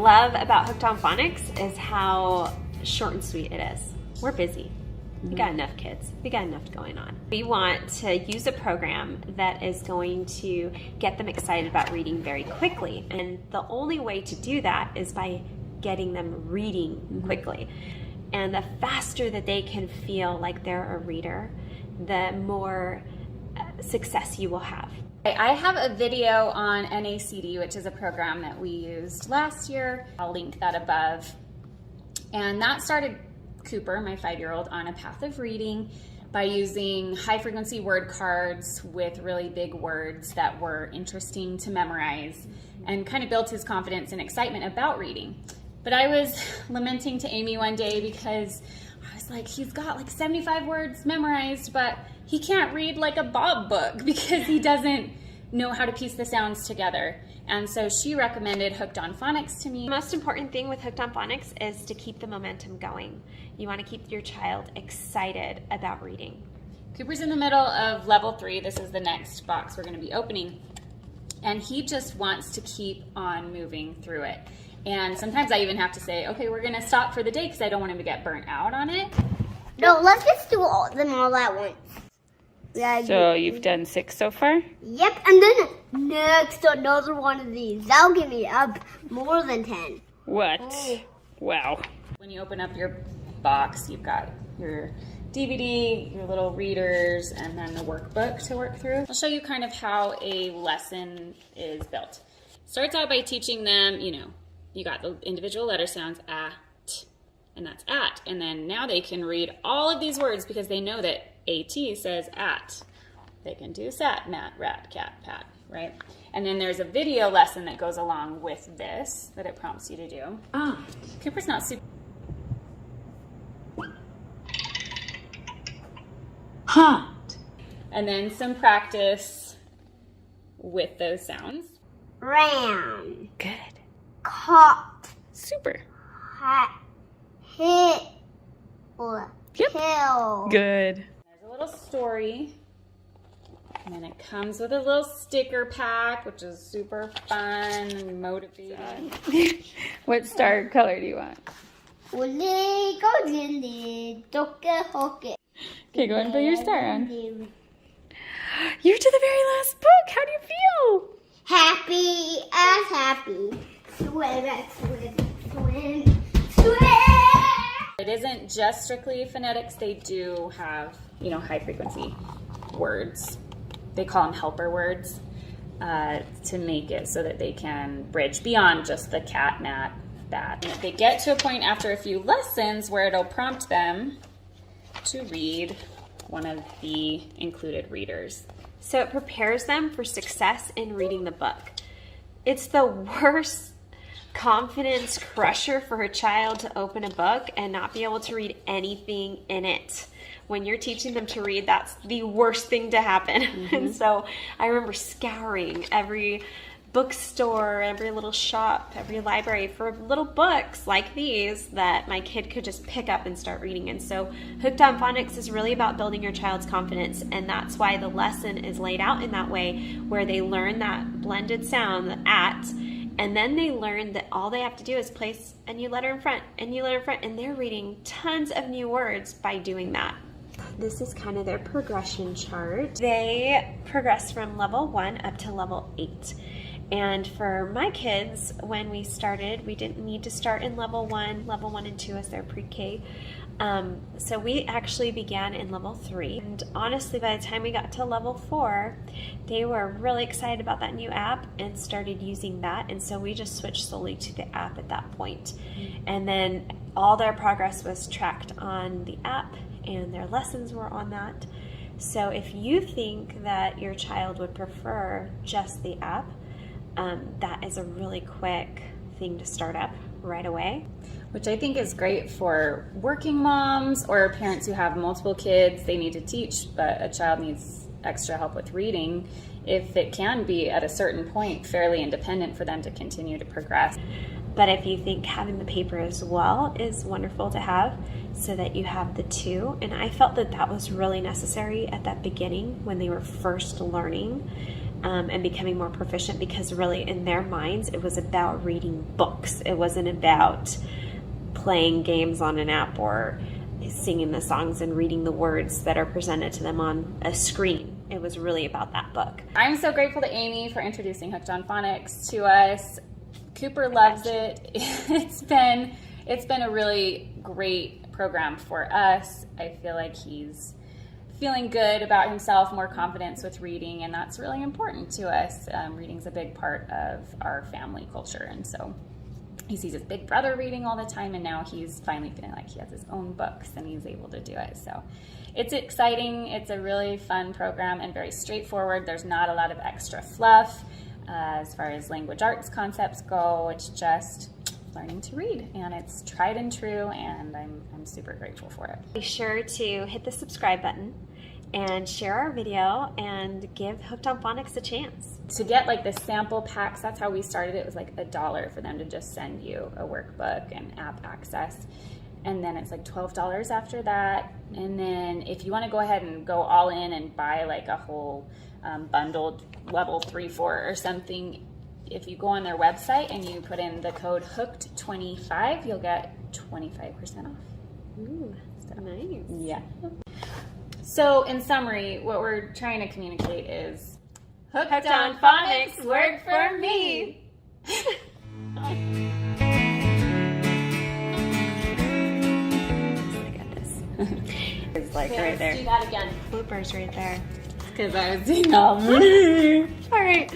love about Hooked on Phonics is how short and sweet it is. We're busy. We got enough kids. We got enough going on. We want to use a program that is going to get them excited about reading very quickly. And the only way to do that is by getting them reading quickly. And the faster that they can feel like they're a reader, the more success you will have. I have a video on NACD, which is a program that we used last year. I'll link that above. And that started Cooper, my 5-year-old, on a path of reading by using high frequency word cards with really big words that were interesting to memorize, and kind of built his confidence and excitement about reading. But I was lamenting to Amy one day because I was like, he's got like 75 words memorized, but he can't read like a Bob book because he doesn't know how to piece the sounds together. And so she recommended Hooked on Phonics to me. The most important thing with Hooked on Phonics is to keep the momentum going. You want to keep your child excited about reading. Cooper's in the middle of level 3. This is the next box we're going to be opening. And he just wants to keep on moving through it. And sometimes I even have to say, okay, we're going to stop for the day because I don't want him to get burnt out on it. No, let's just do them all at once. So you've done 6 so far? Yep, and then next another one of these. That'll give me up more than 10. What? Oh. Wow. When you open up your box, you've got your DVD, your little readers, and then the workbook to work through. I'll show you kind of how a lesson is built. Starts out by teaching them, you got the individual letter sounds, ah, t, and that's at. And then now they can read all of these words because they know that AT says at. They can do sat, mat, rat, cat, pat, right? And then there's a video lesson that goes along with this that it prompts you to do. Cooper's not super. Hot. And then some practice with those sounds. Ran. Good. Caught. Super. Hit. Yep. Kill. Good. There's a little story. And then it comes with a little sticker pack, which is super fun and motivating. What star color do you want? Okay, go ahead and put your star on. You're to the very last book. How do you feel? Happy as happy. Swim, swim, swim, swim. It isn't just strictly phonetics. They do have, high frequency words. They call them helper words to make it so that they can bridge beyond just the cat, mat, bat. And they get to a point after a few lessons where it'll prompt them to read one of the included readers. So it prepares them for success in reading the book. It's the worst confidence crusher for a child to open a book and not be able to read anything in it. When you're teaching them to read, that's the worst thing to happen. And so I remember scouring every bookstore, every little shop, every library for little books like these that my kid could just pick up and start reading. And so Hooked on Phonics is really about building your child's confidence, and that's why the lesson is laid out in that way, where they learn that blended sound, the at, and then they learn that all they have to do is place a new letter in front, and new letter in front, and they're reading tons of new words by doing that. This is kind of their progression chart. They progress from level 1 up to level 8. And for my kids, when we started, we didn't need to start in level 1. Level 1 and 2 is their pre-K. So we actually began in level 3. And honestly, by the time we got to level 4, they were really excited about that new app and started using that. And so we just switched solely to the app at that point. And then all their progress was tracked on the app, and their lessons were on that. So if you think that your child would prefer just the app, that is a really quick thing to start up right away. Which I think is great for working moms or parents who have multiple kids. They need to teach, but a child needs extra help with reading. If it can be at a certain point fairly independent for them to continue to progress. But if you think having the paper as well is wonderful to have, so that you have the two. And I felt that that was really necessary at that beginning when they were first learning, and becoming more proficient, because really in their minds it was about reading books. It wasn't about playing games on an app or singing the songs and reading the words that are presented to them on a screen. It was really about that book. I'm so grateful to Amy for introducing Hooked on Phonics to us. Cooper loves it. It's been a really great program for us. I feel like he's feeling good about himself, more confidence with reading, and that's really important to us. Reading's a big part of our family culture, and so he sees his big brother reading all the time, and now he's finally feeling like he has his own books and he's able to do it. So it's exciting. It's a really fun program and very straightforward. There's not a lot of extra fluff as far as language arts concepts go. It's just learning to read, and it's tried and true, and I'm super grateful for it. Be sure to hit the subscribe button and share our video and give Hooked on Phonics a chance. To get like the sample packs, that's how we started. It was like $1 for them to just send you a workbook and app access. And then it's like $12 after that. And then if you want to go ahead and go all in and buy like a whole bundled level 3, 4 or something, if you go on their website and you put in the code HOOKED25, you'll get 25% off. Ooh, so nice. Yeah. So in summary, what we're trying to communicate is Hooked on Phonics worked for me. I got this. It's like right there. Do that again. Bloopers right there. Because I was doing all All right.